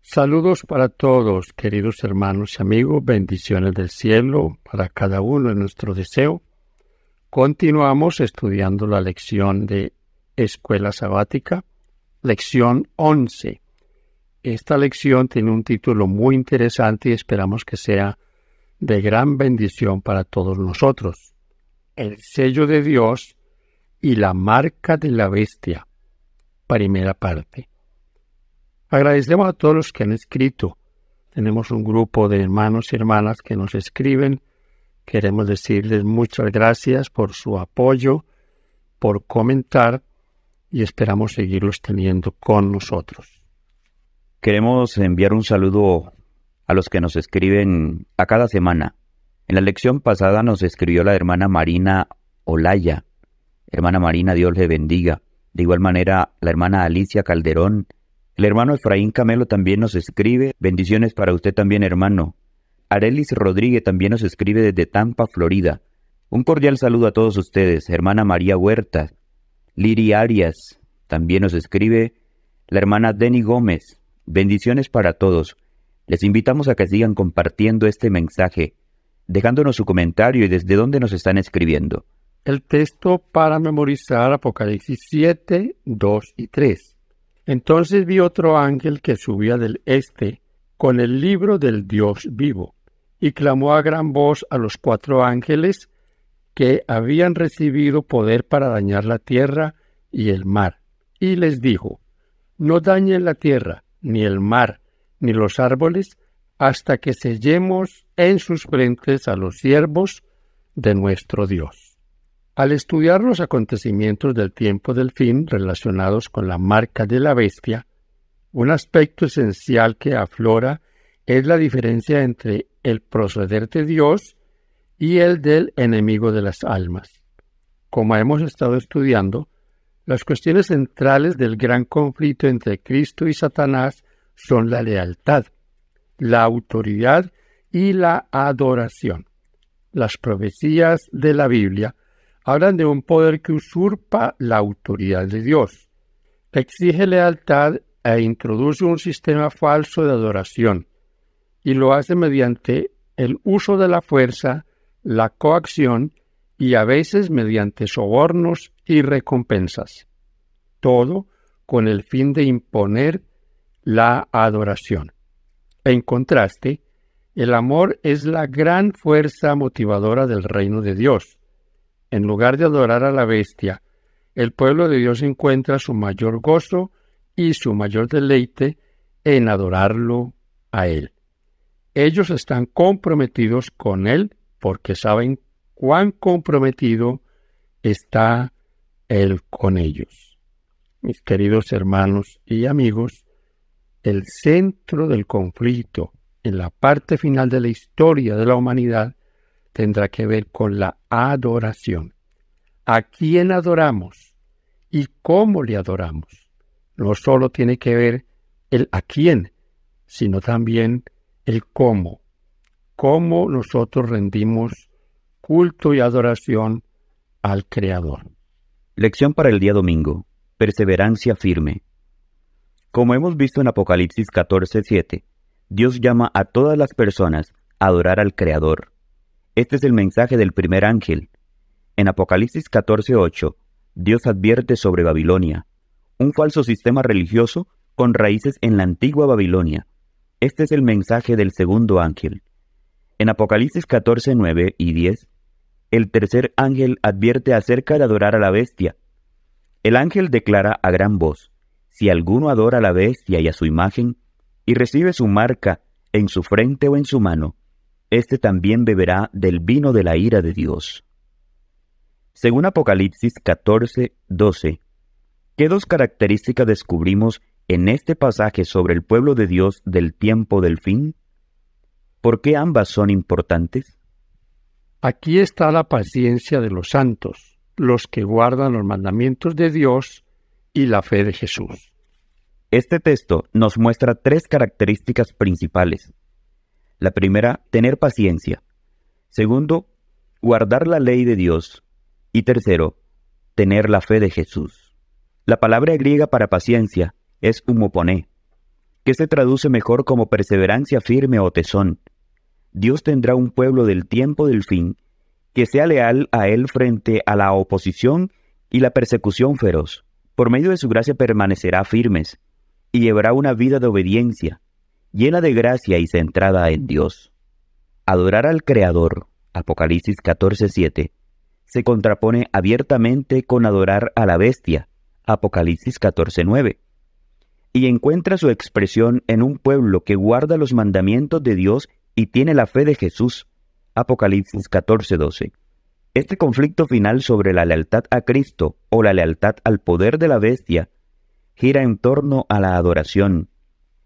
Saludos para todos, queridos hermanos y amigos, bendiciones del cielo para cada uno en nuestro deseo. Continuamos estudiando la lección de Escuela Sabática, lección 11. Esta lección tiene un título muy interesante y esperamos que sea de gran bendición para todos nosotros. El sello de Dios y la marca de la bestia. Primera parte. Agradecemos a todos los que han escrito. Tenemos un grupo de hermanos y hermanas que nos escriben. Queremos decirles muchas gracias por su apoyo, por comentar y esperamos seguirlos teniendo con nosotros. Queremos enviar un saludo a los que nos escriben a cada semana. En la lección pasada nos escribió la hermana Marina Olaya. Hermana Marina, Dios le bendiga. De igual manera, la hermana Alicia Calderón. El hermano Efraín Camelo también nos escribe. Bendiciones para usted también, hermano. Arelis Rodríguez también nos escribe desde Tampa, Florida. Un cordial saludo a todos ustedes. Hermana María Huerta. Liri Arias también nos escribe. La hermana Deni Gómez. Bendiciones para todos. Les invitamos a que sigan compartiendo este mensaje, dejándonos su comentario y desde dónde nos están escribiendo. El texto para memorizar Apocalipsis 7, 2 y 3. Entonces vi otro ángel que subía del este con el libro del Dios vivo, y clamó a gran voz a los 4 ángeles que habían recibido poder para dañar la tierra y el mar, y les dijo: no dañen la tierra, ni el mar, ni los árboles, hasta que sellemos en sus frentes a los siervos de nuestro Dios. Al estudiar los acontecimientos del tiempo del fin relacionados con la marca de la bestia, un aspecto esencial que aflora es la diferencia entre el proceder de Dios y el del enemigo de las almas. Como hemos estado estudiando, las cuestiones centrales del gran conflicto entre Cristo y Satanás son la lealtad, la autoridad y la adoración. Las profecías de la Biblia hablan de un poder que usurpa la autoridad de Dios, exige lealtad e introduce un sistema falso de adoración, y lo hace mediante el uso de la fuerza, la coacción y a veces mediante sobornos y recompensas. Todo con el fin de imponer la adoración. En contraste, el amor es la gran fuerza motivadora del reino de Dios. En lugar de adorar a la bestia, el pueblo de Dios encuentra su mayor gozo y su mayor deleite en adorarlo a Él. Ellos están comprometidos con Él porque saben cuán comprometido está Él con ellos. Mis queridos hermanos y amigos, el centro del conflicto en la parte final de la historia de la humanidad tendrá que ver con la adoración. ¿A quién adoramos y cómo le adoramos? No solo tiene que ver el a quién, sino también el cómo. Cómo nosotros rendimos culto y adoración al Creador. Lección para el día domingo. Perseverancia firme. Como hemos visto en Apocalipsis 14:7, Dios llama a todas las personas a adorar al Creador. Este es el mensaje del primer ángel. En Apocalipsis 14:8, Dios advierte sobre Babilonia, un falso sistema religioso con raíces en la antigua Babilonia. Este es el mensaje del segundo ángel. En Apocalipsis 14:9 y 10, el tercer ángel advierte acerca de adorar a la bestia. El ángel declara a gran voz: si alguno adora a la bestia y a su imagen, y recibe su marca en su frente o en su mano, éste también beberá del vino de la ira de Dios. Según Apocalipsis 14:12, ¿qué 2 características descubrimos en este pasaje sobre el pueblo de Dios del tiempo del fin? ¿Por qué ambas son importantes? Aquí está la paciencia de los santos, los que guardan los mandamientos de Dios y la fe de Jesús. Este texto nos muestra 3 características principales. La primera, tener paciencia. Segundo, guardar la ley de Dios. Y tercero, tener la fe de Jesús. La palabra griega para paciencia es humoponé. que se traduce mejor como perseverancia firme o tesón. Dios tendrá un pueblo del tiempo del fin, que sea leal a Él frente a la oposición y la persecución feroz. Por medio de su gracia permanecerá firmes, y llevará una vida de obediencia, llena de gracia y centrada en Dios. Adorar al Creador, Apocalipsis 14:7, se contrapone abiertamente con adorar a la bestia, Apocalipsis 14:9, y encuentra su expresión en un pueblo que guarda los mandamientos de Dios y tiene la fe de Jesús, Apocalipsis 14:12. Este conflicto final sobre la lealtad a Cristo o la lealtad al poder de la bestia gira en torno a la adoración,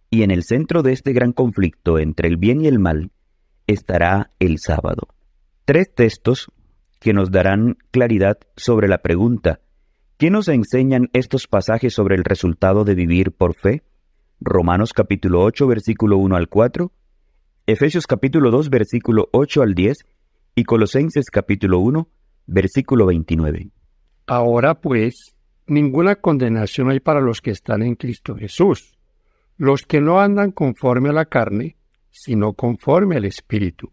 y en el centro de este gran conflicto entre el bien y el mal estará el sábado. 3 textos que nos darán claridad sobre la pregunta: ¿qué nos enseñan estos pasajes sobre el resultado de vivir por fe? Romanos capítulo 8, versículo 1 al 4, Efesios capítulo 2, versículo 8 al 10, y Colosenses capítulo 1, versículo 29. Ahora pues, ninguna condenación hay para los que están en Cristo Jesús, los que no andan conforme a la carne, sino conforme al Espíritu.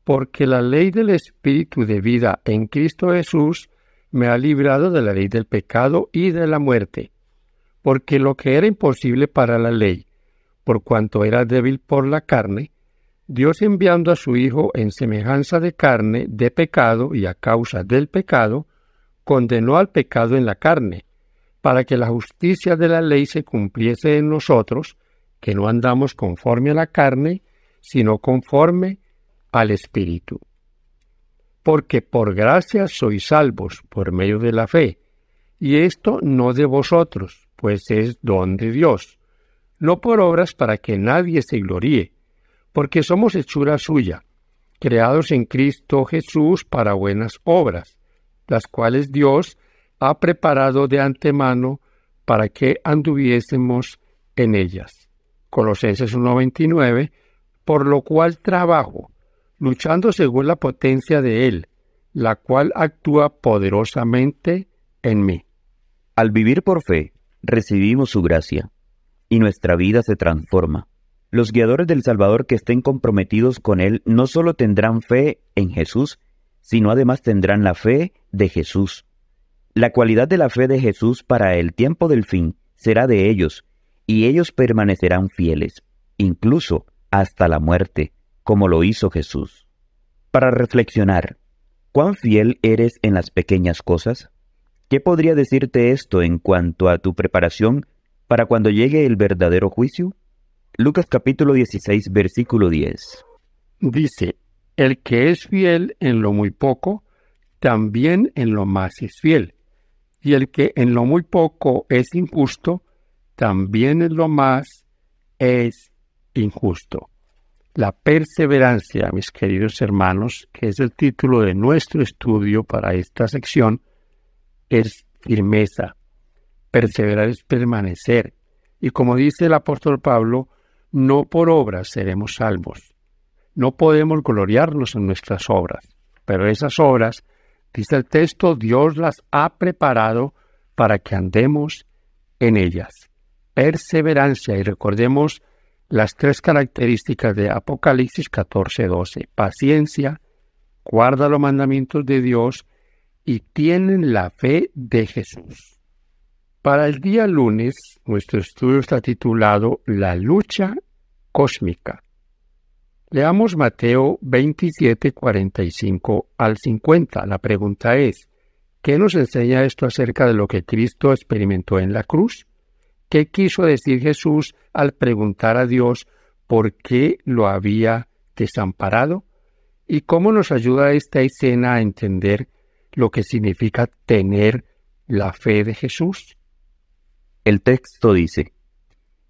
Porque la ley del Espíritu de vida en Cristo Jesús me ha librado de la ley del pecado y de la muerte. Porque lo que era imposible para la ley, por cuanto era débil por la carne, Dios enviando a su Hijo en semejanza de carne, de pecado y a causa del pecado, condenó al pecado en la carne, para que la justicia de la ley se cumpliese en nosotros, que no andamos conforme a la carne, sino conforme al Espíritu. Porque por gracia sois salvos por medio de la fe, y esto no de vosotros, pues es don de Dios, no por obras para que nadie se gloríe, porque somos hechura suya, creados en Cristo Jesús para buenas obras, las cuales Dios ha preparado de antemano para que anduviésemos en ellas. Colosenses 1:29, por lo cual trabajo, luchando según la potencia de Él, la cual actúa poderosamente en mí. Al vivir por fe, recibimos su gracia, y nuestra vida se transforma. Los guiadores del Salvador que estén comprometidos con Él no solo tendrán fe en Jesús, sino además tendrán la fe de Jesús. La cualidad de la fe de Jesús para el tiempo del fin será de ellos, y ellos permanecerán fieles, incluso hasta la muerte, como lo hizo Jesús. Para reflexionar, ¿cuán fiel eres en las pequeñas cosas? ¿Qué podría decirte esto en cuanto a tu preparación para cuando llegue el verdadero juicio? Lucas capítulo 16, versículo 10. Dice, el que es fiel en lo muy poco, también en lo más es fiel. Y el que en lo muy poco es injusto, también en lo más es injusto. La perseverancia, mis queridos hermanos, que es el título de nuestro estudio para esta sección, es firmeza. Perseverar es permanecer. Y como dice el apóstol Pablo, no por obras seremos salvos. No podemos gloriarnos en nuestras obras, pero esas obras, dice el texto, Dios las ha preparado para que andemos en ellas. Perseverancia, y recordemos las 3 características de Apocalipsis 14:12. Paciencia, guarda los mandamientos de Dios y tienen la fe de Jesús. Para el día lunes, nuestro estudio está titulado La lucha cósmica. Leamos Mateo 27, 45 al 50. La pregunta es, ¿qué nos enseña esto acerca de lo que Cristo experimentó en la cruz? ¿Qué quiso decir Jesús al preguntar a Dios por qué lo había desamparado? ¿Y cómo nos ayuda esta escena a entender lo que significa tener la fe de Jesús? El texto dice,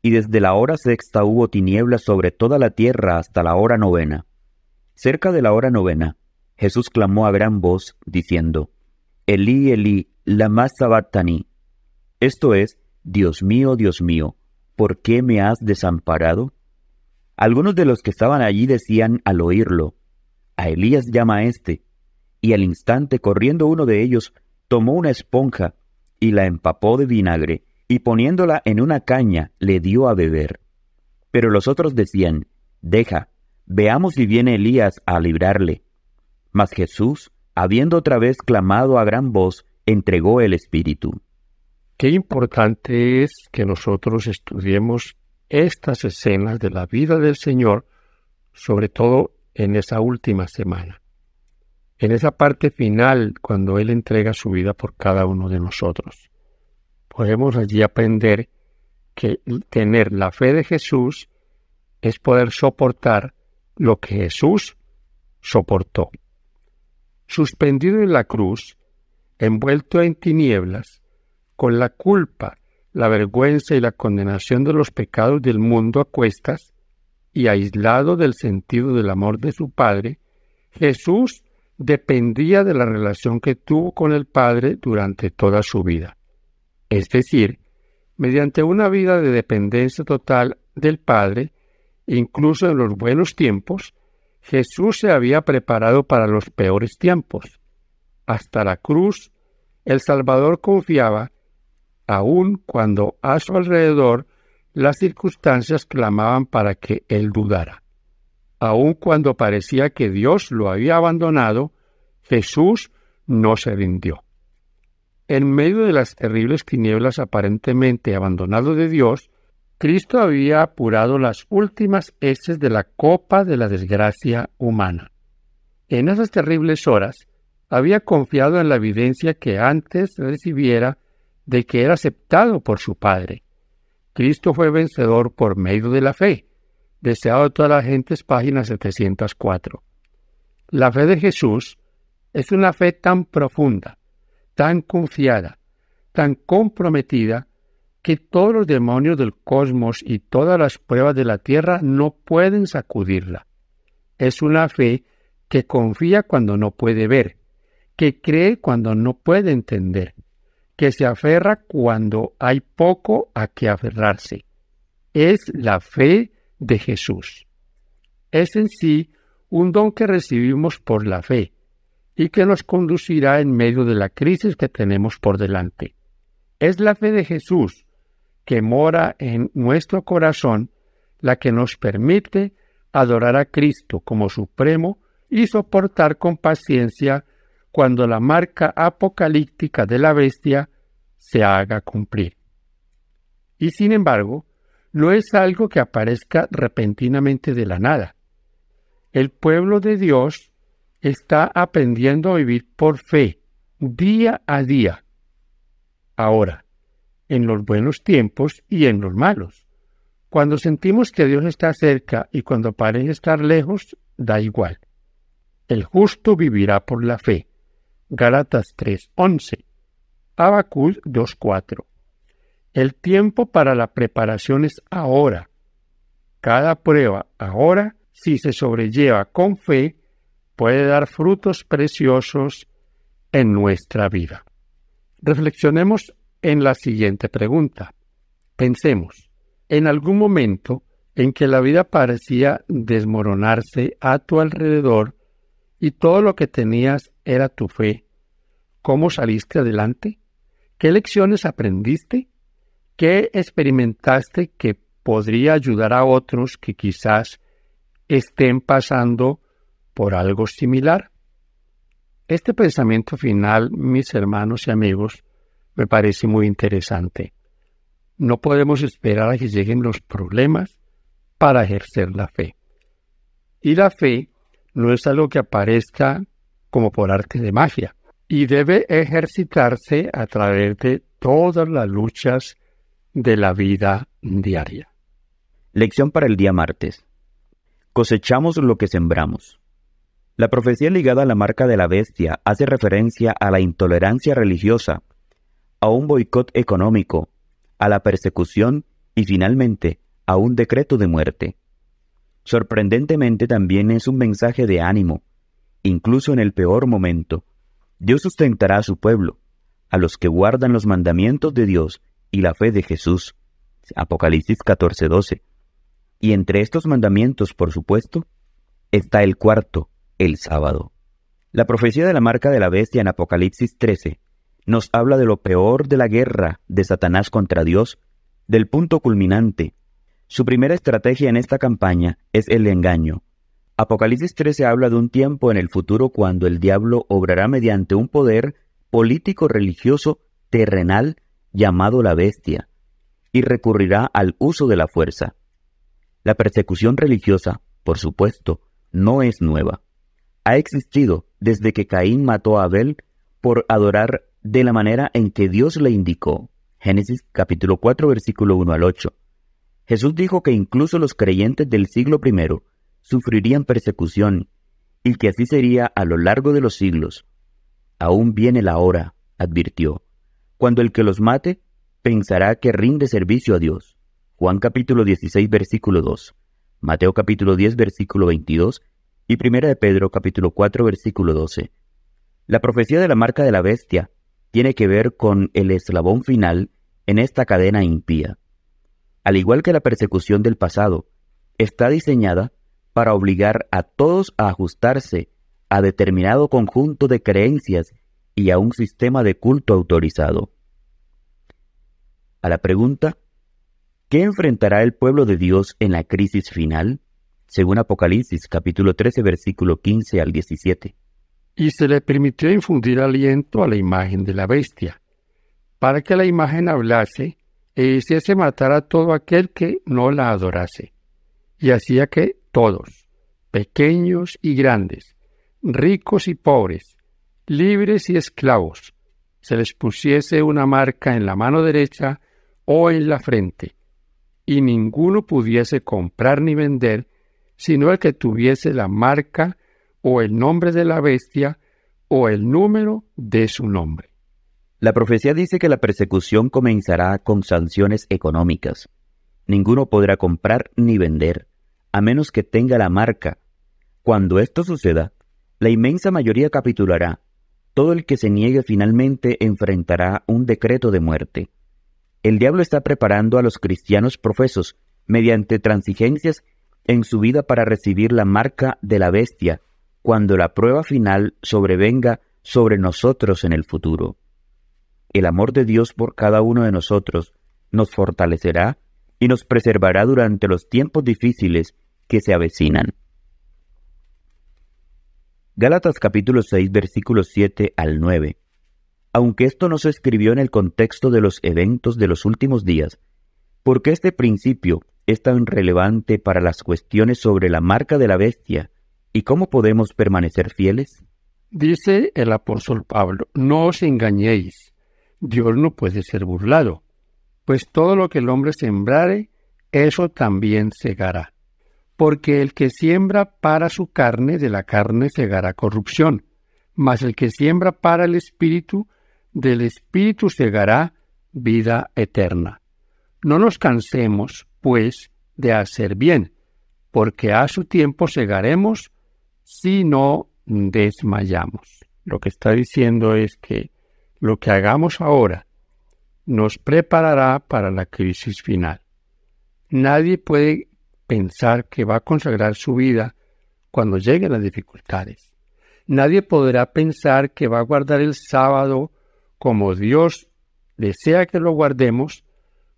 y desde la hora 6 hubo tinieblas sobre toda la tierra hasta la hora 9. Cerca de la hora 9, Jesús clamó a gran voz, diciendo, Elí, Elí, lama sabactani. Esto es, Dios mío, ¿por qué me has desamparado? Algunos de los que estaban allí decían al oírlo, a Elías llama a éste. Y al instante, corriendo uno de ellos, tomó una esponja y la empapó de vinagre, y poniéndola en una caña, le dio a beber. Pero los otros decían: Deja, veamos si viene Elías a librarle. Mas Jesús, habiendo otra vez clamado a gran voz, entregó el Espíritu. Qué importante es que nosotros estudiemos estas escenas de la vida del Señor, sobre todo en esa última semana. En esa parte final, cuando Él entrega su vida por cada uno de nosotros. Podemos allí aprender que tener la fe de Jesús es poder soportar lo que Jesús soportó. Suspendido en la cruz, envuelto en tinieblas, con la culpa, la vergüenza y la condenación de los pecados del mundo a cuestas, y aislado del sentido del amor de su Padre, Jesús dependía de la relación que tuvo con el Padre durante toda su vida. Es decir, mediante una vida de dependencia total del Padre, incluso en los buenos tiempos, Jesús se había preparado para los peores tiempos. Hasta la cruz, el Salvador confiaba, aun cuando a su alrededor las circunstancias clamaban para que Él dudara. Aun cuando parecía que Dios lo había abandonado, Jesús no se rindió. En medio de las terribles tinieblas aparentemente abandonado de Dios, Cristo había apurado las últimas heces de la copa de la desgracia humana. En esas terribles horas, había confiado en la evidencia que antes recibiera de que era aceptado por su Padre. Cristo fue vencedor por medio de la fe, deseado de todas las gentes, página 704. La fe de Jesús es una fe tan profunda, tan confiada, tan comprometida, que todos los demonios del cosmos y todas las pruebas de la tierra no pueden sacudirla. Es una fe que confía cuando no puede ver, que cree cuando no puede entender, que se aferra cuando hay poco a que aferrarse. Es la fe de Jesús. Es en sí un don que recibimos por la fe y que nos conducirá en medio de la crisis que tenemos por delante. Es la fe de Jesús que mora en nuestro corazón la que nos permite adorar a Cristo como Supremo y soportar con paciencia cuando la marca apocalíptica de la bestia se haga cumplir. Y sin embargo, no es algo que aparezca repentinamente de la nada. El pueblo de Dios está aprendiendo a vivir por fe, día a día. Ahora, en los buenos tiempos y en los malos. Cuando sentimos que Dios está cerca y cuando parece estar lejos, da igual. El justo vivirá por la fe. Gálatas 3:11. Habacuc 2:4. El tiempo para la preparación es ahora. Cada prueba ahora, si se sobrelleva con fe, puede dar frutos preciosos en nuestra vida. Reflexionemos en la siguiente pregunta. Pensemos, en algún momento en que la vida parecía desmoronarse a tu alrededor y todo lo que tenías era tu fe, ¿cómo saliste adelante? ¿Qué lecciones aprendiste? ¿Qué experimentaste que podría ayudar a otros que quizás estén pasando por algo similar? Este pensamiento final, mis hermanos y amigos, me parece muy interesante. No podemos esperar a que lleguen los problemas para ejercer la fe. Y la fe no es algo que aparezca como por arte de magia, y debe ejercitarse a través de todas las luchas de la vida diaria. Lección para el día martes. Cosechamos lo que sembramos. La profecía ligada a la marca de la bestia hace referencia a la intolerancia religiosa, a un boicot económico, a la persecución y finalmente a un decreto de muerte. Sorprendentemente también es un mensaje de ánimo. Incluso en el peor momento, Dios sustentará a su pueblo, a los que guardan los mandamientos de Dios y la fe de Jesús. Apocalipsis 14:12. Y entre estos mandamientos, por supuesto, está el cuarto, el sábado. La profecía de la marca de la bestia en Apocalipsis 13 nos habla de lo peor de la guerra de Satanás contra Dios, del punto culminante, Su primera estrategia en esta campaña es el engaño. Apocalipsis 13 habla de un tiempo en el futuro cuando el diablo obrará mediante un poder político-religioso terrenal llamado la bestia, y recurrirá al uso de la fuerza. La persecución religiosa, por supuesto, no es nueva. Ha existido desde que Caín mató a Abel por adorar de la manera en que Dios le indicó. Génesis capítulo 4, versículo 1 al 8. Jesús dijo que incluso los creyentes del siglo I sufrirían persecución, y que así sería a lo largo de los siglos. Aún viene la hora, advirtió, cuando el que los mate pensará que rinde servicio a Dios. Juan capítulo 16, versículo 2, Mateo capítulo 10, versículo 22, y 1 de Pedro capítulo 4, versículo 12. La profecía de la marca de la bestia tiene que ver con el eslabón final en esta cadena impía. Al igual que la persecución del pasado, está diseñada para obligar a todos a ajustarse a determinado conjunto de creencias y a un sistema de culto autorizado. A la pregunta, ¿qué enfrentará el pueblo de Dios en la crisis final? Según Apocalipsis capítulo 13, versículo 15 al 17. Y se le permitió infundir aliento a la imagen de la bestia, para que la imagen hablase e hiciese matar a todo aquel que no la adorase, y hacía que todos, pequeños y grandes, ricos y pobres, libres y esclavos, se les pusiese una marca en la mano derecha o en la frente, y ninguno pudiese comprar ni vender, sino el que tuviese la marca o el nombre de la bestia o el número de su nombre. La profecía dice que la persecución comenzará con sanciones económicas. Ninguno podrá comprar ni vender, a menos que tenga la marca. Cuando esto suceda, la inmensa mayoría capitulará. Todo el que se niegue finalmente enfrentará un decreto de muerte. El diablo está preparando a los cristianos profesos, mediante transigencias en su vida para recibir la marca de la bestia, cuando la prueba final sobrevenga sobre nosotros en el futuro. El amor de Dios por cada uno de nosotros nos fortalecerá y nos preservará durante los tiempos difíciles que se avecinan. Gálatas capítulo 6, versículos 7 al 9. Aunque esto no se escribió en el contexto de los eventos de los últimos días, ¿por qué este principio es tan relevante para las cuestiones sobre la marca de la bestia y cómo podemos permanecer fieles? Dice el apóstol Pablo, no os engañéis, Dios no puede ser burlado, pues todo lo que el hombre sembrare, eso también segará. Porque el que siembra para su carne, de la carne segará corrupción, mas el que siembra para el Espíritu, del Espíritu segará vida eterna. No nos cansemos, pues, de hacer bien, porque a su tiempo segaremos si no desmayamos. Lo que está diciendo es que lo que hagamos ahora nos preparará para la crisis final. Nadie puede pensar que va a consagrar su vida cuando lleguen las dificultades. Nadie podrá pensar que va a guardar el sábado como Dios desea que lo guardemos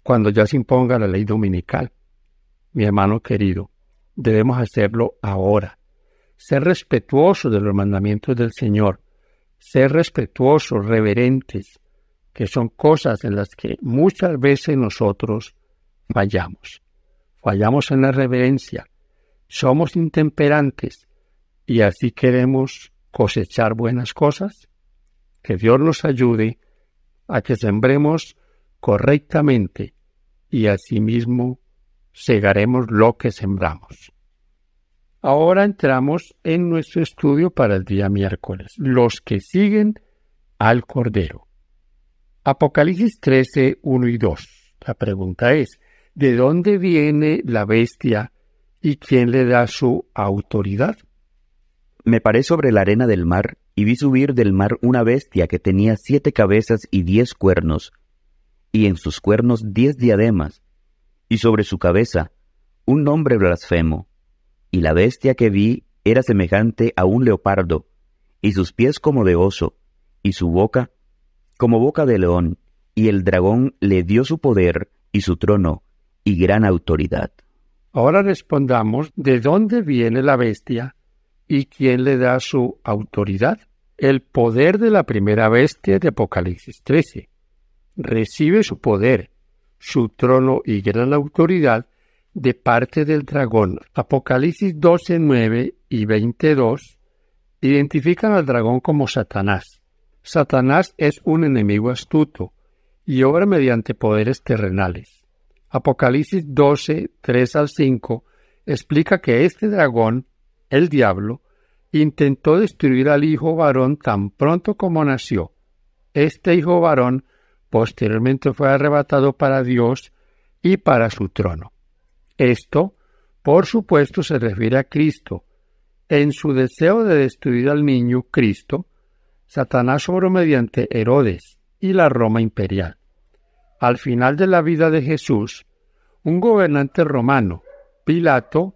cuando ya se imponga la ley dominical. Mi hermano querido, debemos hacerlo ahora. Ser respetuosos de los mandamientos del Señor, ser respetuosos, reverentes, que son cosas en las que muchas veces nosotros fallamos. Fallamos en la reverencia, somos intemperantes y así queremos cosechar buenas cosas. Que Dios nos ayude a que sembremos correctamente y asimismo segaremos lo que sembramos. Ahora entramos en nuestro estudio para el día miércoles, los que siguen al Cordero. Apocalipsis 13, 1 y 2. La pregunta es, ¿de dónde viene la bestia y quién le da su autoridad? Me paré sobre la arena del mar y vi subir del mar una bestia que tenía 7 cabezas y 10 cuernos, y en sus cuernos 10 diademas, y sobre su cabeza un nombre blasfemo. Y la bestia que vi era semejante a un leopardo, y sus pies como de oso, y su boca como boca de león, y el dragón le dio su poder y su trono, y gran autoridad. Ahora respondamos de dónde viene la bestia y quién le da su autoridad. El poder de la primera bestia de Apocalipsis 13. Recibe su poder, su trono y gran autoridad de parte del dragón. Apocalipsis 12, 9 y 22 identifican al dragón como Satanás. Satanás es un enemigo astuto y obra mediante poderes terrenales. Apocalipsis 12, 3 al 5 explica que este dragón, el diablo, intentó destruir al hijo varón tan pronto como nació. Este hijo varón posteriormente fue arrebatado para Dios y para su trono. Esto, por supuesto, se refiere a Cristo. En su deseo de destruir al niño Cristo, Satanás obró mediante Herodes y la Roma imperial. Al final de la vida de Jesús, un gobernante romano, Pilato,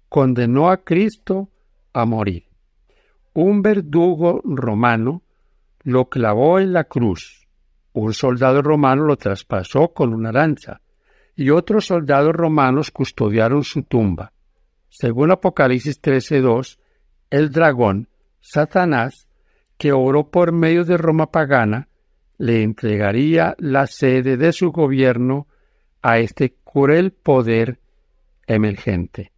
condenó a Cristo a morir. Un verdugo romano lo clavó en la cruz. Un soldado romano lo traspasó con una lanza, y otros soldados romanos custodiaron su tumba. Según Apocalipsis 13:2, el dragón, Satanás, que obró por medio de Roma pagana, le entregaría la sede de su gobierno a este cruel poder emergente.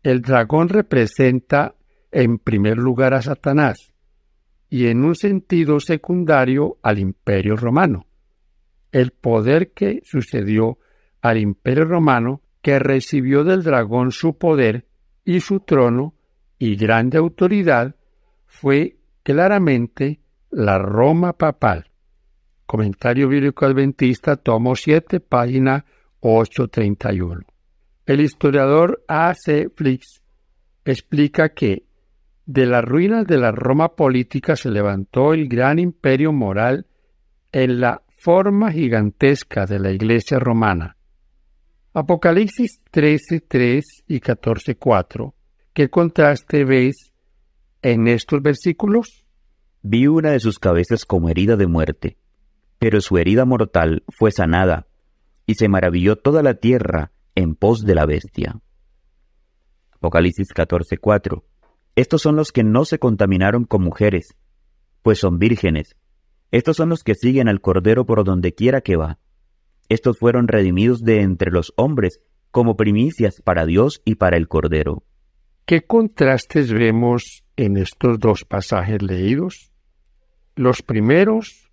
El dragón representa en primer lugar a Satanás y en un sentido secundario al Imperio Romano. El poder que sucedió al Imperio Romano, que recibió del dragón su poder y su trono y grande autoridad, fue claramente la Roma papal. Comentario Bíblico Adventista, tomo 7, página 831. El historiador A.C. Flix explica que de las ruinas de la Roma política se levantó el gran imperio moral en la forma gigantesca de la Iglesia romana. Apocalipsis 13:3 y 14:4. ¿Qué contraste ves en estos versículos? Vi una de sus cabezas como herida de muerte, pero su herida mortal fue sanada, y se maravilló toda la tierra en pos de la bestia. Apocalipsis 14:4. Estos son los que no se contaminaron con mujeres, pues son vírgenes. Estos son los que siguen al Cordero por donde quiera que va. Estos fueron redimidos de entre los hombres como primicias para Dios y para el Cordero. ¿Qué contrastes vemos en estos dos pasajes leídos? Los primeros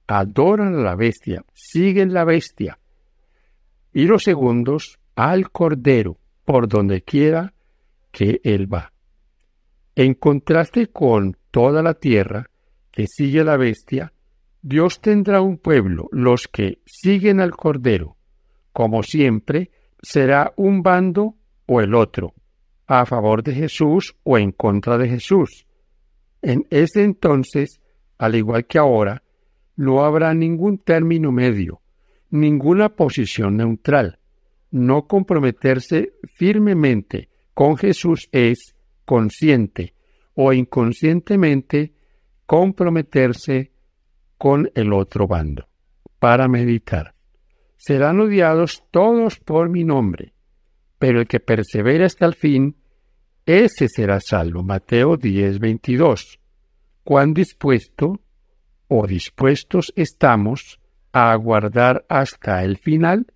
adoran a la bestia, siguen la bestia, y los segundos al Cordero por donde quiera que él va. En contraste con toda la tierra que sigue a la bestia, Dios tendrá un pueblo, los que siguen al Cordero. Como siempre, será un bando o el otro, a favor de Jesús o en contra de Jesús. En ese entonces, al igual que ahora, no habrá ningún término medio, ninguna posición neutral. No comprometerse firmemente con Jesús es consciente o inconscientemente comprometerse con el otro bando. Para meditar. Serán odiados todos por mi nombre, pero el que persevera hasta el fin, ese será salvo. Mateo 10:22. ¿Cuán dispuestos estamos a aguardar hasta el final?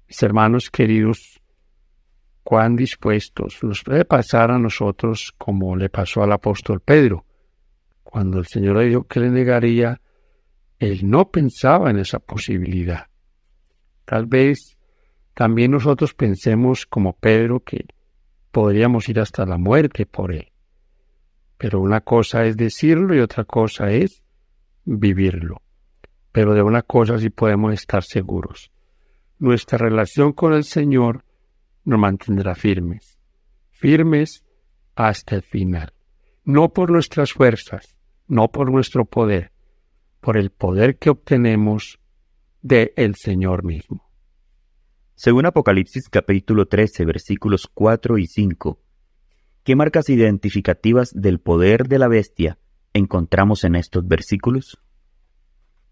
Mis hermanos queridos, cuán dispuestos. Nos puede pasar a nosotros como le pasó al apóstol Pedro. Cuando el Señor le dijo que le negaría, él no pensaba en esa posibilidad. Tal vez también nosotros pensemos como Pedro que podríamos ir hasta la muerte por él. Pero una cosa es decirlo y otra cosa es vivirlo. Pero de una cosa sí podemos estar seguros. Nuestra relación con el Señor nos mantendrá firmes. Firmes hasta el final. No por nuestras fuerzas, no por nuestro poder, por el poder que obtenemos del Señor mismo. Según Apocalipsis capítulo 13, versículos 4 y 5, ¿qué marcas identificativas del poder de la bestia encontramos en estos versículos?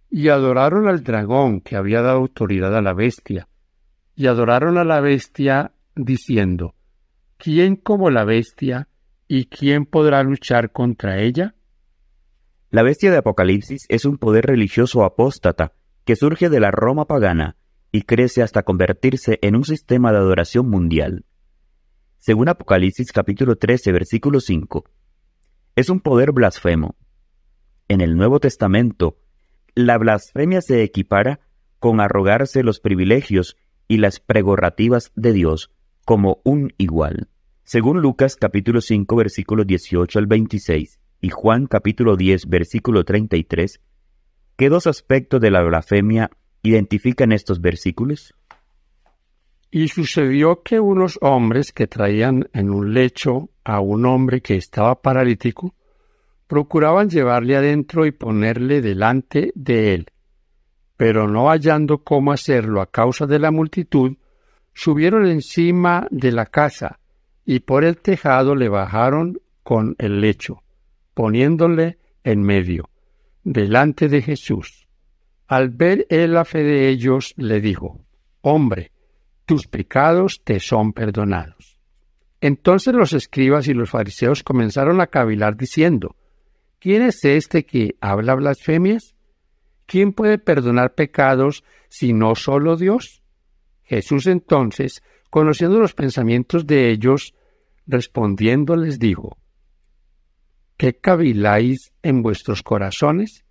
Y adoraron al dragón que había dado autoridad a la bestia, y adoraron a la bestia, diciendo: ¿Quién como la bestia, y quién podrá luchar contra ella? La bestia de Apocalipsis es un poder religioso apóstata que surge de la Roma pagana y crece hasta convertirse en un sistema de adoración mundial. Según Apocalipsis capítulo 13, versículo 5, es un poder blasfemo. En el Nuevo Testamento, la blasfemia se equipara con arrogarse los privilegios y las prerrogativas de Dios como un igual. Según Lucas capítulo 5, versículos 18 al 26 y Juan capítulo 10, versículo 33, ¿qué dos aspectos de la blasfemia identifican estos versículos? Y sucedió que unos hombres que traían en un lecho a un hombre que estaba paralítico, procuraban llevarle adentro y ponerle delante de él. Pero no hallando cómo hacerlo a causa de la multitud, subieron encima de la casa y por el tejado le bajaron con el lecho, poniéndole en medio, delante de Jesús. Al ver él la fe de ellos, le dijo: Hombre, tus pecados te son perdonados. Entonces los escribas y los fariseos comenzaron a cavilar diciendo: ¿Quién es este que habla blasfemias? ¿Quién puede perdonar pecados si no solo Dios? Jesús entonces, conociendo los pensamientos de ellos, respondiendo les dijo: ¿Qué caviláis en vuestros corazones?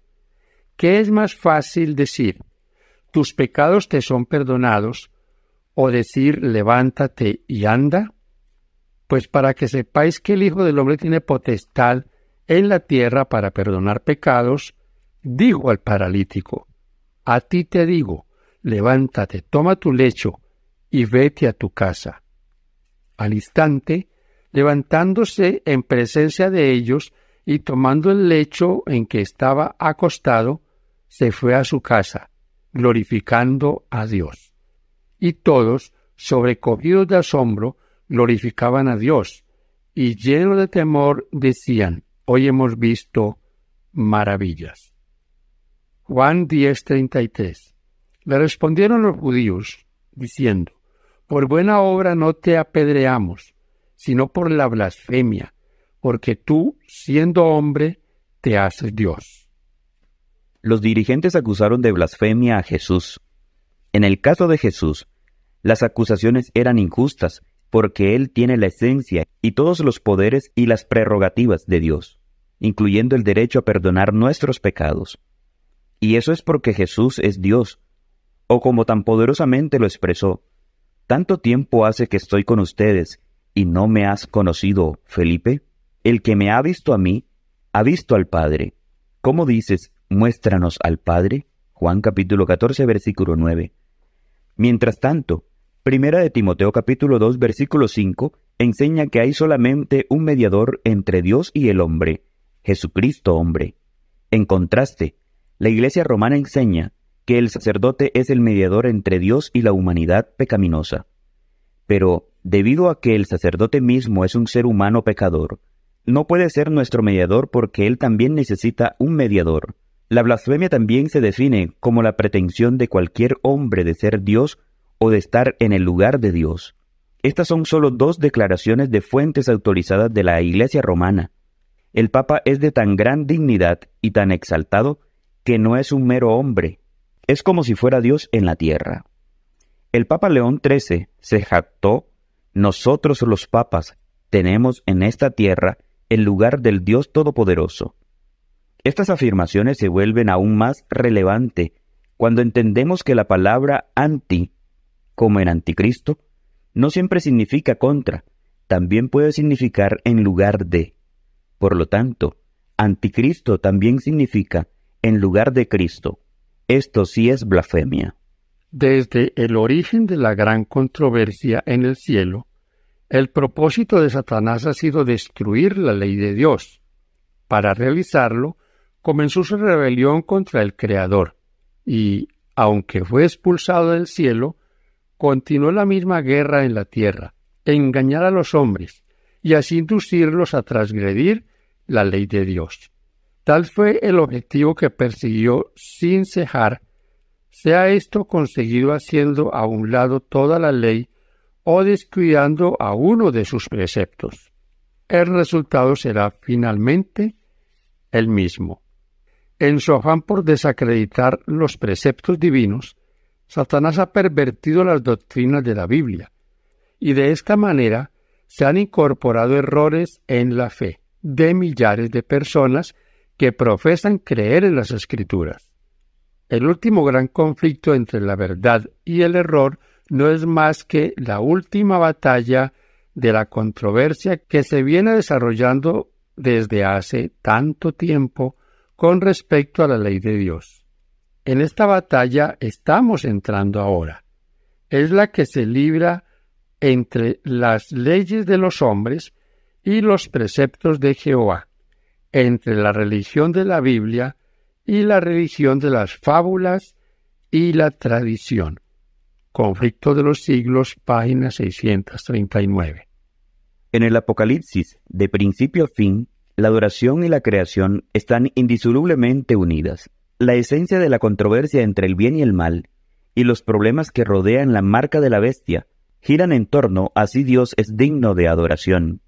¿Qué es más fácil decir: tus pecados te son perdonados, o decir: levántate y anda? Pues para que sepáis que el Hijo del Hombre tiene potestad en la tierra para perdonar pecados, dijo al paralítico: a ti te digo, levántate, toma tu lecho y vete a tu casa. Al instante, levantándose en presencia de ellos y tomando el lecho en que estaba acostado, se fue a su casa, glorificando a Dios. Y todos, sobrecogidos de asombro, glorificaban a Dios, y llenos de temor decían: hoy hemos visto maravillas. Juan 10:33. Le respondieron los judíos, diciendo: por buena obra no te apedreamos, sino por la blasfemia, porque tú, siendo hombre, te haces Dios. Los dirigentes acusaron de blasfemia a Jesús. En el caso de Jesús, las acusaciones eran injustas, porque Él tiene la esencia y todos los poderes y las prerrogativas de Dios, incluyendo el derecho a perdonar nuestros pecados. Y eso es porque Jesús es Dios, o como tan poderosamente lo expresó: ¿tanto tiempo hace que estoy con ustedes y no me has conocido, Felipe? El que me ha visto a mí, ha visto al Padre. ¿Cómo dices, muéstranos al Padre? Juan capítulo 14, versículo 9. Mientras tanto, Primera de Timoteo capítulo 2, versículo 5, enseña que hay solamente un mediador entre Dios y el hombre, Jesucristo hombre. En contraste, la Iglesia romana enseña que el sacerdote es el mediador entre Dios y la humanidad pecaminosa. Pero, debido a que el sacerdote mismo es un ser humano pecador, no puede ser nuestro mediador porque él también necesita un mediador. La blasfemia también se define como la pretensión de cualquier hombre de ser Dios o de estar en el lugar de Dios. Estas son solo dos declaraciones de fuentes autorizadas de la Iglesia romana. El Papa es de tan gran dignidad y tan exaltado que no es un mero hombre. Es como si fuera Dios en la tierra. El Papa León XIII se jactó: nosotros los papas tenemos en esta tierra el lugar del Dios Todopoderoso. Estas afirmaciones se vuelven aún más relevantes cuando entendemos que la palabra anti, como en anticristo, no siempre significa contra, también puede significar en lugar de. Por lo tanto, anticristo también significa en lugar de Cristo. Esto sí es blasfemia. Desde el origen de la gran controversia en el cielo, el propósito de Satanás ha sido destruir la ley de Dios. Para realizarlo, comenzó su rebelión contra el Creador, y, aunque fue expulsado del cielo, continuó la misma guerra en la tierra, engañar a los hombres, y así inducirlos a transgredir la ley de Dios. Tal fue el objetivo que persiguió sin cejar sea esto conseguido haciendo a un lado toda la ley o descuidando a uno de sus preceptos. El resultado será finalmente el mismo. En su afán por desacreditar los preceptos divinos, Satanás ha pervertido las doctrinas de la Biblia, y de esta manera se han incorporado errores en la fe de millares de personas que profesan creer en las Escrituras. El último gran conflicto entre la verdad y el error no es más que la última batalla de la controversia que se viene desarrollando desde hace tanto tiempo con respecto a la ley de Dios. En esta batalla estamos entrando ahora. Es la que se libra entre las leyes de los hombres y los preceptos de Jehová, entre la religión de la Biblia y la religión de las fábulas y la tradición. Conflicto de los siglos, página 639. En el Apocalipsis, de principio a fin, la adoración y la creación están indisolublemente unidas. La esencia de la controversia entre el bien y el mal, y los problemas que rodean la marca de la bestia, giran en torno a si Dios es digno de adoración.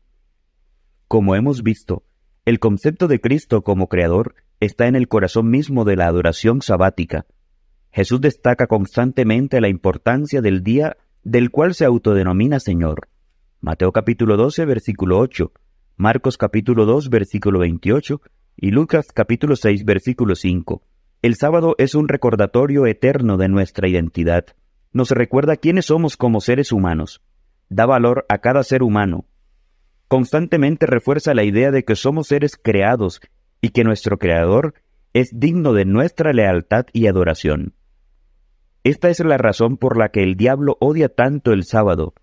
Como hemos visto, el concepto de Cristo como Creador está en el corazón mismo de la adoración sabática. Jesús destaca constantemente la importancia del día del cual se autodenomina Señor. Mateo capítulo 12, versículo 8, Marcos capítulo 2, versículo 28 y Lucas capítulo 6, versículo 5. El sábado es un recordatorio eterno de nuestra identidad. Nos recuerda quiénes somos como seres humanos. Da valor a cada ser humano. Constantemente refuerza la idea de que somos seres creados y que nuestro Creador es digno de nuestra lealtad y adoración. Esta es la razón por la que el diablo odia tanto el sábado,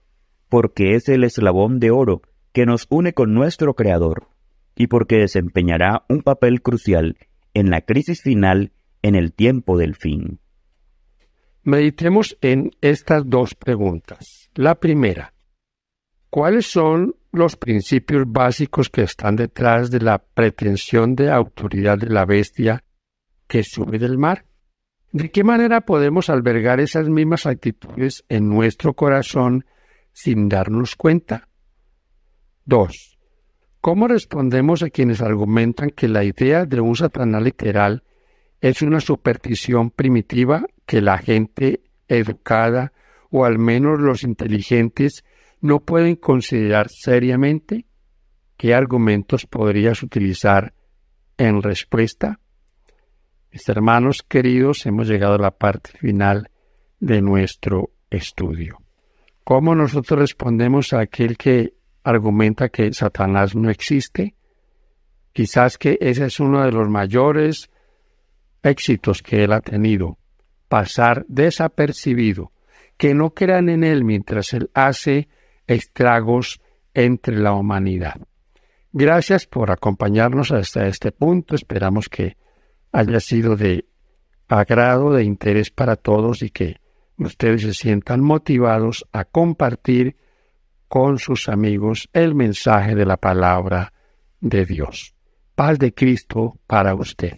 porque es el eslabón de oro que nos une con nuestro Creador, y porque desempeñará un papel crucial en la crisis final en el tiempo del fin. Meditemos en estas dos preguntas. La primera, ¿cuáles son los principios básicos que están detrás de la pretensión de autoridad de la bestia que sube del mar? ¿De qué manera podemos albergar esas mismas actitudes en nuestro corazón sin darnos cuenta? 2. ¿Cómo respondemos a quienes argumentan que la idea de un Satanás literal es una superstición primitiva que la gente educada o al menos los inteligentes no pueden considerar seriamente? ¿Qué argumentos podrías utilizar en respuesta? Mis hermanos queridos, hemos llegado a la parte final de nuestro estudio. ¿Cómo nosotros respondemos a aquel que argumenta que Satanás no existe? Quizás que ese es uno de los mayores éxitos que él ha tenido, pasar desapercibido, que no crean en él mientras él hace estragos entre la humanidad. Gracias por acompañarnos hasta este punto. Esperamos que haya sido de agrado, de interés para todos y que ustedes se sientan motivados a compartir con sus amigos el mensaje de la palabra de Dios. Paz de Cristo para usted.